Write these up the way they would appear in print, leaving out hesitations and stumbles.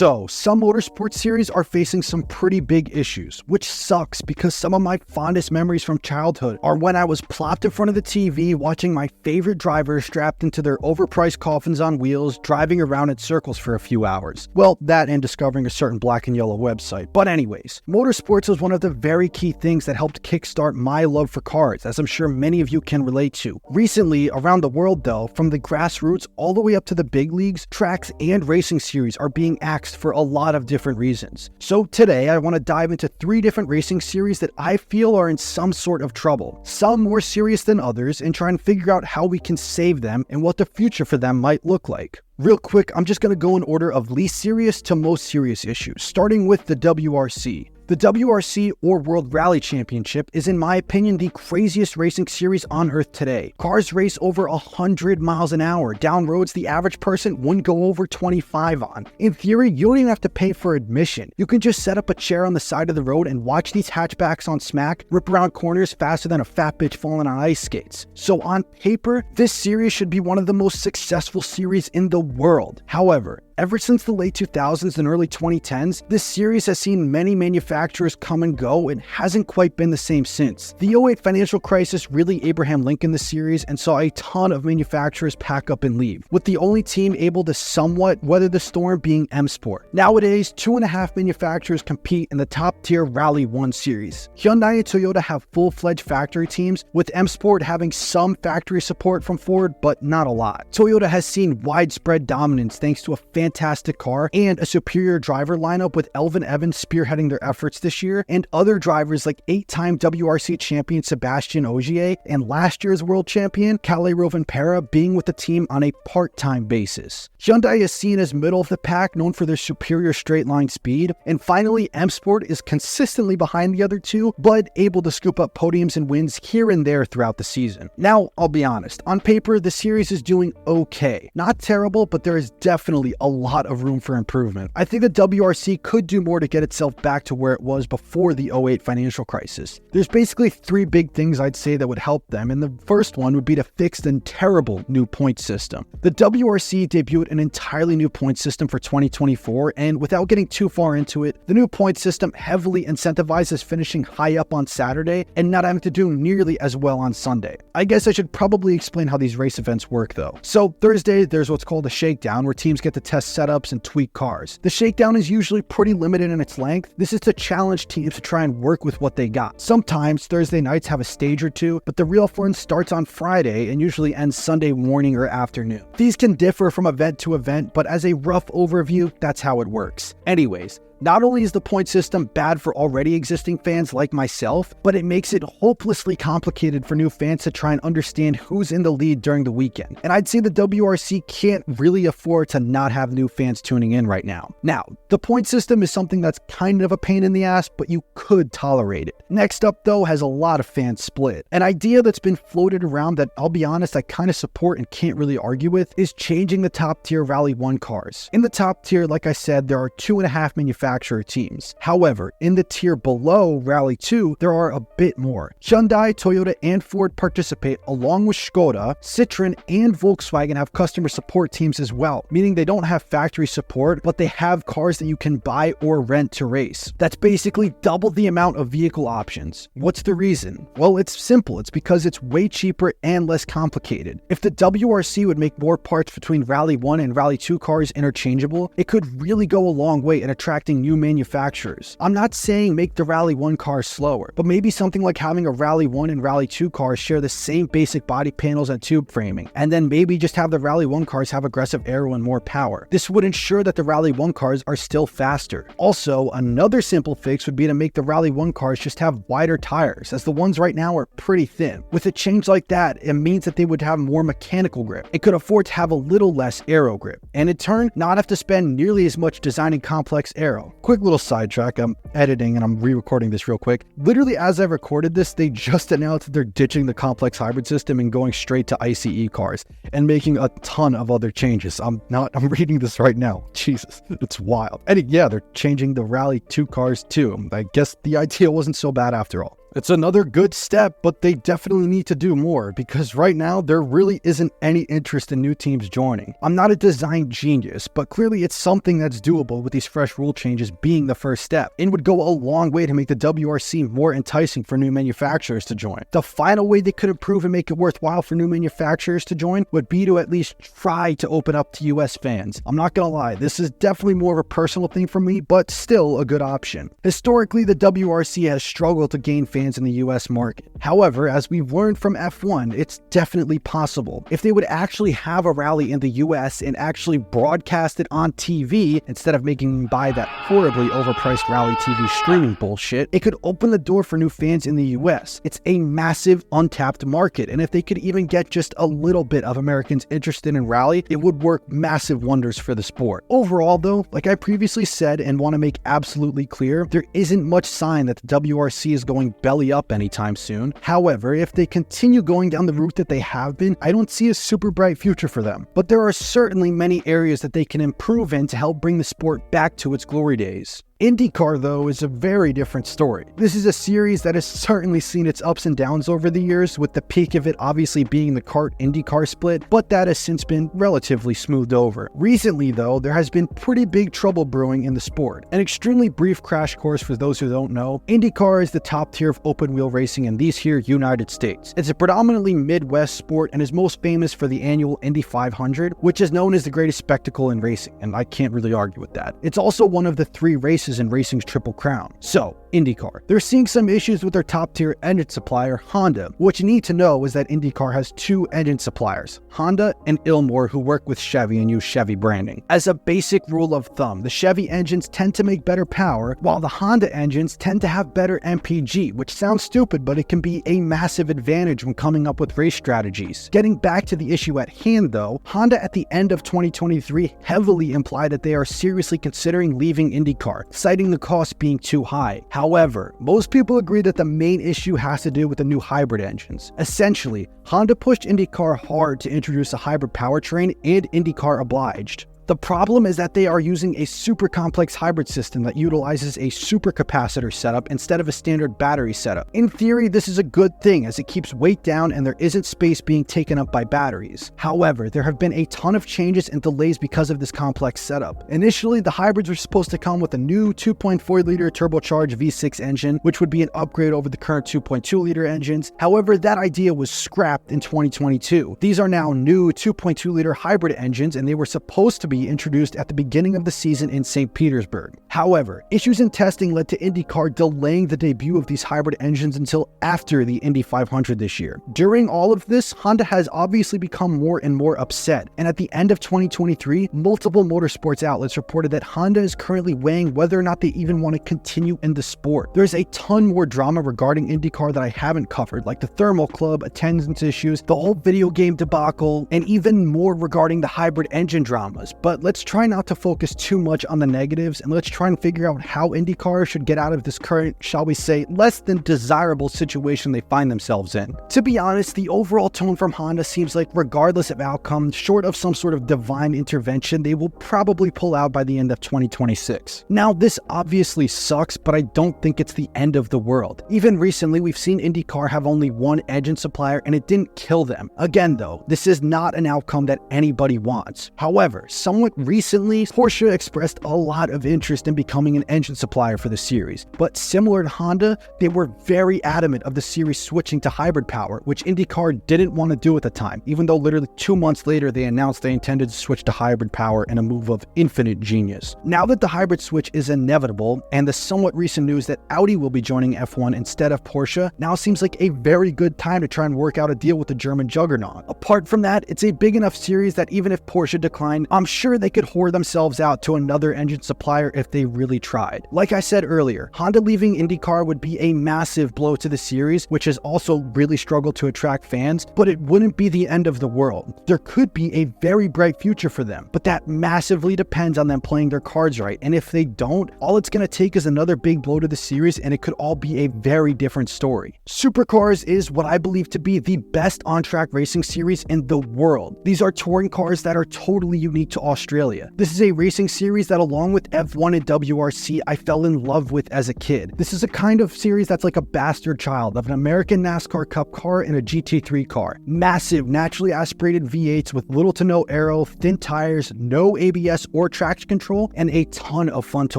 So, some motorsports series are facing some pretty big issues, which sucks because some of my fondest memories from childhood are when I was plopped in front of the TV watching my favorite drivers strapped into their overpriced coffins on wheels, driving around in circles for a few hours. Well, that and discovering a certain black and yellow website. But anyways, motorsports was one of the very key things that helped kickstart my love for cars, as I'm sure many of you can relate to. Recently, around the world though, from the grassroots all the way up to the big leagues, tracks and racing series are being axed for a lot of different reasons. So today I want to dive into 3 different racing series that I feel are in some sort of trouble, some more serious than others, and try and figure out how we can save them and what the future for them might look like. Real quick, I'm just going to go in order of least serious to most serious issues, starting with the WRC. The WRC, or World Rally Championship, is in my opinion the craziest racing series on earth today. Cars race over 100 miles an hour down roads the average person wouldn't go over 25 on. In theory, you don't even have to pay for admission. You can just set up a chair on the side of the road and watch these hatchbacks on smack rip around corners faster than a fat bitch falling on ice skates. So on paper, this series should be one of the most successful series in the world. However, ever since the late 2000s and early 2010s, this series has seen many manufacturers come and go and hasn't quite been the same since. The 2008 financial crisis really Abraham Lincoln the series and saw a ton of manufacturers pack up and leave, with the only team able to somewhat weather the storm being M Sport. Nowadays, 2.5 manufacturers compete in the top-tier Rally 1 series. Hyundai and Toyota have full-fledged factory teams, with M Sport having some factory support from Ford, but not a lot. Toyota has seen widespread dominance thanks to a fantastic car and a superior driver lineup, with Elvin Evans spearheading their efforts this year, and other drivers like 8-time WRC champion Sebastian Ogier and last year's world champion Kalle Rovanperä being with the team on a part-time basis. Hyundai is seen as middle of the pack, known for their superior straight-line speed, and finally M Sport is consistently behind the other two, but able to scoop up podiums and wins here and there throughout the season. Now, I'll be honest, on paper the series is doing okay. Not terrible, but there is definitely a lot of room for improvement. I think the WRC could do more to get itself back to where it was before the 2008 financial crisis. There's basically 3 big things I'd say that would help them, and the first one would be to fix the terrible new point system. The WRC debuted an entirely new point system for 2024, and without getting too far into it, the new point system heavily incentivizes finishing high up on Saturday and not having to do nearly as well on Sunday. I guess I should probably explain how these race events work though. So Thursday, there's what's called a shakedown, where teams get to test setups and tweak cars. The shakedown is usually pretty limited in its length. This is to challenge teams to try and work with what they got. Sometimes Thursday nights have a stage or two, but the real fun starts on Friday and usually ends Sunday morning or afternoon. These can differ from event to event, but as a rough overview, that's how it works. Anyways, not only is the point system bad for already existing fans like myself, but it makes it hopelessly complicated for new fans to try and understand who's in the lead during the weekend. And I'd say the WRC can't really afford to not have new fans tuning in right now. Now, the point system is something that's kind of a pain in the ass, but you could tolerate it. Next up though has a lot of fans split. An idea that's been floated around that I'll be honest I kind of support and can't really argue with is changing the top tier Rally 1 cars. In the top tier, like I said, there are 2.5 manufacturers teams. However, in the tier below Rally 2, there are a bit more. Hyundai, Toyota, and Ford participate, along with Skoda, Citroen, and Volkswagen have customer support teams as well, meaning they don't have factory support, but they have cars that you can buy or rent to race. That's basically double the amount of vehicle options. What's the reason? Well, it's simple. It's because it's way cheaper and less complicated. If the WRC would make more parts between Rally 1 and Rally 2 cars interchangeable, it could really go a long way in attracting new manufacturers. I'm not saying make the Rally 1 cars slower, but maybe something like having a Rally 1 and Rally 2 cars share the same basic body panels and tube framing, and then maybe just have the Rally 1 cars have aggressive aero and more power. This would ensure that the Rally 1 cars are still faster. Also, another simple fix would be to make the Rally 1 cars just have wider tires, as the ones right now are pretty thin. With a change like that, it means that they would have more mechanical grip. It could afford to have a little less aero grip, and in turn, not have to spend nearly as much designing complex aero. Quick little sidetrack, I'm editing and I'm re-recording this real quick. Literally as I recorded this, they just announced that they're ditching the complex hybrid system and going straight to ICE cars and making a ton of other changes. I'm reading this right now. Jesus, it's wild. And yeah, they're changing the Rally 2 cars too. I guess the idea wasn't so bad after all. It's another good step, but they definitely need to do more because right now there really isn't any interest in new teams joining. I'm not a design genius, but clearly it's something that's doable with these fresh rule changes being the first step and would go a long way to make the WRC more enticing for new manufacturers to join. The final way they could improve and make it worthwhile for new manufacturers to join would be to at least try to open up to US fans. I'm not gonna lie, this is definitely more of a personal thing for me, but still a good option. Historically, the WRC has struggled to gain fans in the US market. However, as we've learned from F1, it's definitely possible. If they would actually have a rally in the US and actually broadcast it on TV instead of making them buy that horribly overpriced rally TV streaming bullshit, it could open the door for new fans in the US. It's a massive untapped market, and if they could even get just a little bit of Americans interested in rally, it would work massive wonders for the sport. Overall though, like I previously said and want to make absolutely clear, there isn't much sign that the WRC is going belly up anytime soon. However, if they continue going down the route that they have been, I don't see a super bright future for them. But there are certainly many areas that they can improve in to help bring the sport back to its glory days. INDYCAR, though, is a very different story. This is a series that has certainly seen its ups and downs over the years, with the peak of it obviously being the kart INDYCAR split, but that has since been relatively smoothed over. Recently, though, there has been pretty big trouble brewing in the sport. An extremely brief crash course for those who don't know, INDYCAR is the top tier of open wheel racing in these here United States. It's a predominantly Midwest sport and is most famous for the annual Indy 500, which is known as the greatest spectacle in racing, and I can't really argue with that. It's also one of the 3 races in racing's Triple Crown. So, INDYCAR. They're seeing some issues with their top tier engine supplier, Honda. What you need to know is that INDYCAR has 2 engine suppliers, Honda and Ilmor, who work with Chevy and use Chevy branding. As a basic rule of thumb, the Chevy engines tend to make better power, while the Honda engines tend to have better MPG, which sounds stupid, but it can be a massive advantage when coming up with race strategies. Getting back to the issue at hand though, Honda at the end of 2023 heavily implied that they are seriously considering leaving INDYCAR, citing the cost being too high. However, most people agree that the main issue has to do with the new hybrid engines. Essentially, Honda pushed INDYCAR hard to introduce a hybrid powertrain, and INDYCAR obliged. The problem is that they are using a super complex hybrid system that utilizes a supercapacitor setup instead of a standard battery setup. In theory, this is a good thing as it keeps weight down and there isn't space being taken up by batteries. However, there have been a ton of changes and delays because of this complex setup. Initially, the hybrids were supposed to come with a new 2.4-liter turbocharged V6 engine, which would be an upgrade over the current 2.2-liter engines. However, that idea was scrapped in 2022. These are now new 2.2-liter hybrid engines, and they were supposed to be introduced at the beginning of the season in St. Petersburg. However, issues in testing led to INDYCAR delaying the debut of these hybrid engines until after the Indy 500 this year. During all of this, Honda has obviously become more and more upset, and at the end of 2023, multiple motorsports outlets reported that Honda is currently weighing whether or not they even want to continue in the sport. There's a ton more drama regarding INDYCAR that I haven't covered, like the thermal club, attendance issues, the whole video game debacle, and even more regarding the hybrid engine dramas. But let's try not to focus too much on the negatives, and let's try and figure out how INDYCAR should get out of this current, shall we say, less than desirable situation they find themselves in. To be honest, the overall tone from Honda seems like regardless of outcome, short of some sort of divine intervention, they will probably pull out by the end of 2026. Now, this obviously sucks, but I don't think it's the end of the world. Even recently, we've seen INDYCAR have only one engine supplier, and it didn't kill them. Again though, this is not an outcome that anybody wants. However, somewhat recently, Porsche expressed a lot of interest in becoming an engine supplier for the series, but similar to Honda, they were very adamant of the series switching to hybrid power, which INDYCAR didn't want to do at the time, even though literally 2 months later they announced they intended to switch to hybrid power in a move of infinite genius. Now that the hybrid switch is inevitable, and the somewhat recent news that Audi will be joining F1 instead of Porsche, now seems like a very good time to try and work out a deal with the German juggernaut. Apart from that, it's a big enough series that even if Porsche declined, I'm sure they could whore themselves out to another engine supplier if they really tried. Like I said earlier, Honda leaving INDYCAR would be a massive blow to the series, which has also really struggled to attract fans, but it wouldn't be the end of the world. There could be a very bright future for them, but that massively depends on them playing their cards right, and if they don't, all it's going to take is another big blow to the series and it could all be a very different story. Supercars is what I believe to be the best on-track racing series in the world. These are touring cars that are totally unique to Australia. This is a racing series that, along with F1 and WRC I fell in love with as a kid. This is a kind of series that's like a bastard child of an American NASCAR Cup car and a GT3 car. Massive, naturally aspirated V8s with little to no aero, thin tires, no ABS or traction control, and a ton of fun to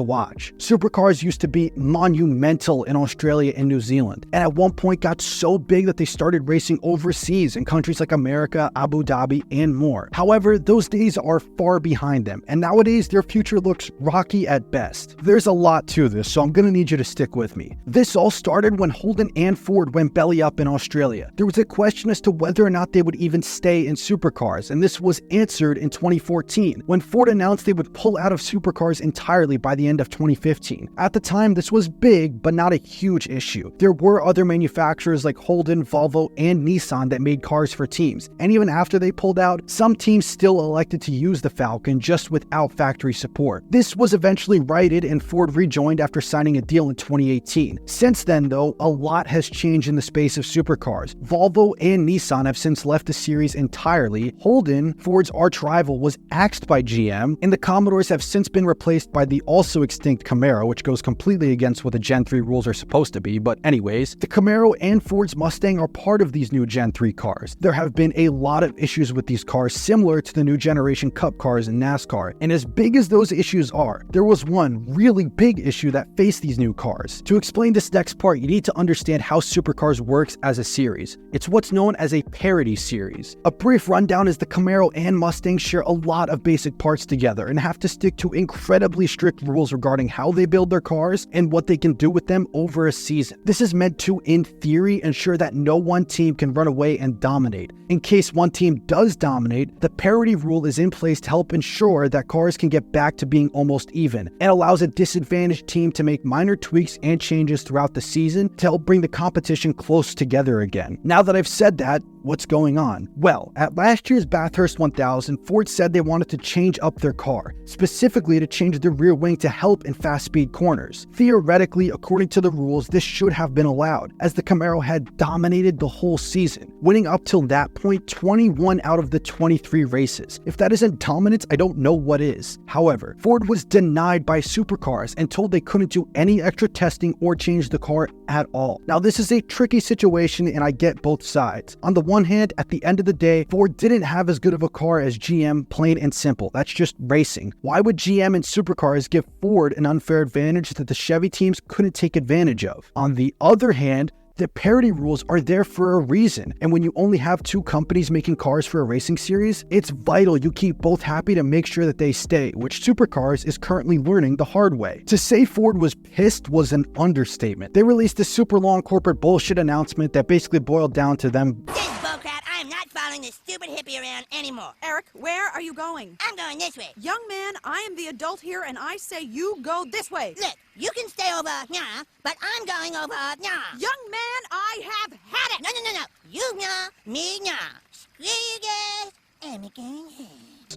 watch. Supercars used to be monumental in Australia and New Zealand, and at one point got so big that they started racing overseas in countries like America, Abu Dhabi, and more. However, those days are far behind them, and nowadays their future looks rocky at best. There's a lot to this, so I'm gonna need you to stick with me. This all started when Holden and Ford went belly up in Australia. There was a question as to whether or not they would even stay in supercars, and this was answered in 2014 when Ford announced they would pull out of supercars entirely by the end of 2015. At the time, this was big, but not a huge issue. There were other manufacturers like Holden, Volvo, and Nissan that made cars for teams, and even after they pulled out, some teams still elected to use the Falcon just without factory support. This was eventually righted and Ford rejoined after signing a deal in 2018. Since then though, a lot has changed in the space of supercars. Volvo and Nissan have since left the series entirely. Holden, Ford's arch rival, was axed by GM, and the Commodores have since been replaced by the also extinct Camaro, which goes completely against what the Gen 3 rules are supposed to be, but anyways, the Camaro and Ford's Mustang are part of these new Gen 3 cars. There have been a lot of issues with these cars similar to the new generation Cup cars in NASCAR, and as big as those issues are, there was one really big issue that faced these new cars. To explain this next part, you need to understand how Supercars works as a series. It's what's known as a parity series. A brief rundown is the Camaro and Mustang share a lot of basic parts together and have to stick to incredibly strict rules regarding how they build their cars and what they can do with them over a season. This is meant to, in theory, ensure that no one team can run away and dominate. In case one team does dominate, the parity rule is in place to help ensure that cars can get back to being almost even, and allows a disadvantaged team to make minor tweaks and changes throughout the season to help bring the competition close together again. Now that I've said that, what's going on? Well, at last year's Bathurst 1000, Ford said they wanted to change up their car, specifically to change the rear wing to help in fast-speed corners. Theoretically, according to the rules, this should have been allowed, as the Camaro had dominated the whole season, winning up till that point 21 out of the 23 races. If that isn't dominance, I don't know what is. However, Ford was denied by Supercars and told they couldn't do any extra testing or change the car at all. Now, this is a tricky situation, and I get both sides. On the one hand, at the end of the day, Ford didn't have as good of a car as GM, plain and simple. That's just racing. Why would GM and Supercars give Ford an unfair advantage that the Chevy teams couldn't take advantage of? On the other hand, the parity rules are there for a reason, and when you only have two companies making cars for a racing series, it's vital you keep both happy to make sure that they stay, which Supercars is currently learning the hard way. To say Ford was pissed was an understatement. They released a super long corporate bullshit announcement that basically boiled down to them, This bullcrap, I am not following this stupid hippie around anymore. Eric, where are you going? I'm going this way. Young man, I am the adult here, and I say you go this way. Look, you can stay over here, but I'm going over here. Young man, I have had it. No. You me Screw you guys. I'm going home.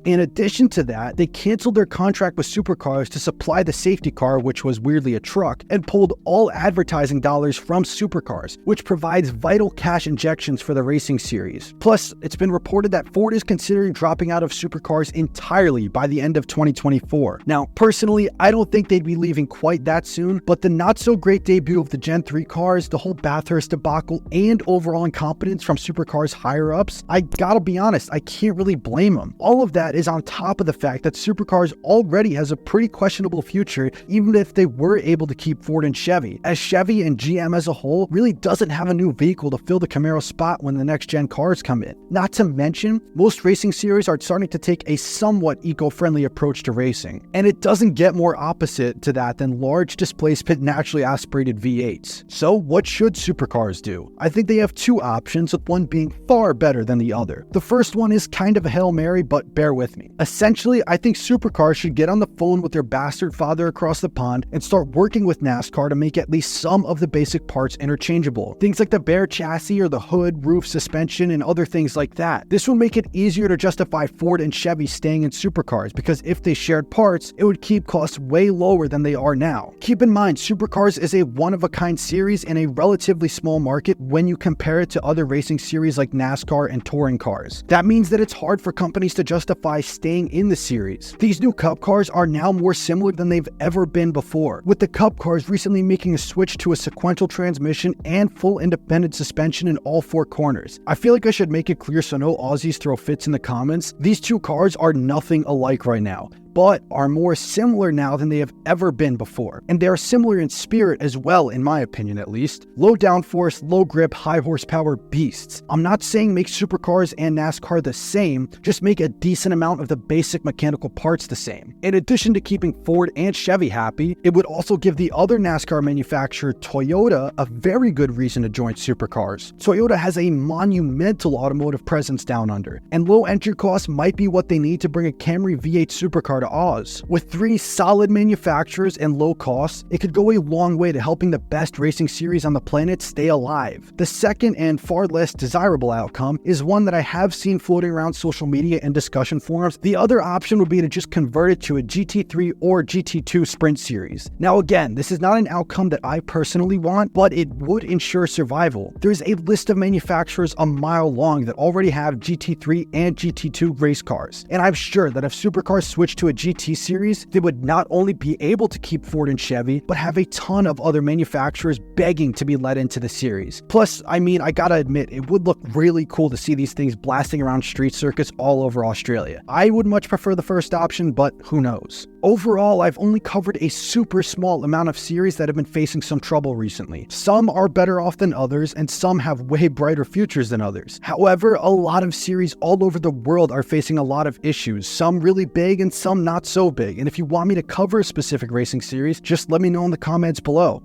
In addition to that, they canceled their contract with Supercars to supply the safety car, which was weirdly a truck, and pulled all advertising dollars from Supercars, which provides vital cash injections for the racing series. Plus, it's been reported that Ford is considering dropping out of Supercars entirely by the end of 2024. Now, personally, I don't think they'd be leaving quite that soon, but the not-so-great debut of the Gen 3 cars, the whole Bathurst debacle, and overall incompetence from Supercars higher-ups, I gotta be honest, I can't really blame them. All of that is on top of the fact that Supercars already has a pretty questionable future, even if they were able to keep Ford and Chevy, as Chevy and GM as a whole really doesn't have a new vehicle to fill the Camaro spot when the next gen cars come in. Not to mention, most racing series are starting to take a somewhat eco-friendly approach to racing, and it doesn't get more opposite to that than large displacement naturally aspirated V8s. So what should Supercars do? I think they have two options, with one being far better than the other. The first one is kind of a Hail Mary, but bear with me. Essentially, I think Supercars should get on the phone with their bastard father across the pond and start working with NASCAR to make at least some of the basic parts interchangeable. Things like the bare chassis or the hood, roof, suspension, and other things like that. This would make it easier to justify Ford and Chevy staying in Supercars, because if they shared parts, it would keep costs way lower than they are now. Keep in mind, Supercars is a one-of-a-kind series in a relatively small market when you compare it to other racing series like NASCAR and touring cars. That means that it's hard for companies to justify justify staying in the series. These new Cup cars are now more similar than they've ever been before, with the Cup cars recently making a switch to a sequential transmission and full independent suspension in all 4 corners. I feel like I should make it clear so no Aussies throw fits in the comments. These two cars are nothing alike right now, but are more similar now than they have ever been before. And they are similar in spirit as well, in my opinion at least. Low downforce, low grip, high horsepower beasts. I'm not saying make supercars and NASCAR the same, just make a decent amount of the basic mechanical parts the same. In addition to keeping Ford and Chevy happy, it would also give the other NASCAR manufacturer, Toyota, a very good reason to join supercars. Toyota has a monumental automotive presence down under, and low entry costs might be what they need to bring a Camry V8 supercar to Oz. With 3 solid manufacturers and low costs, it could go a long way to helping the best racing series on the planet stay alive. The second and far less desirable outcome is one that I have seen floating around social media and discussion forums. The other option would be to just convert it to a GT3 or GT2 Sprint series. Now again, this is not an outcome that I personally want, but it would ensure survival. There's a list of manufacturers a mile long that already have GT3 and GT2 race cars, and I'm sure that if supercars switch to a GT series, they would not only be able to keep Ford and Chevy, but have a ton of other manufacturers begging to be let into the series. Plus, I mean, I gotta admit, it would look really cool to see these things blasting around street circuits all over Australia. I would much prefer the first option, but who knows. Overall, I've only covered a super small amount of series that have been facing some trouble recently. Some are better off than others, and some have way brighter futures than others. However, a lot of series all over the world are facing a lot of issues, some really big and some not so big. And if you want me to cover a specific racing series, just let me know in the comments below.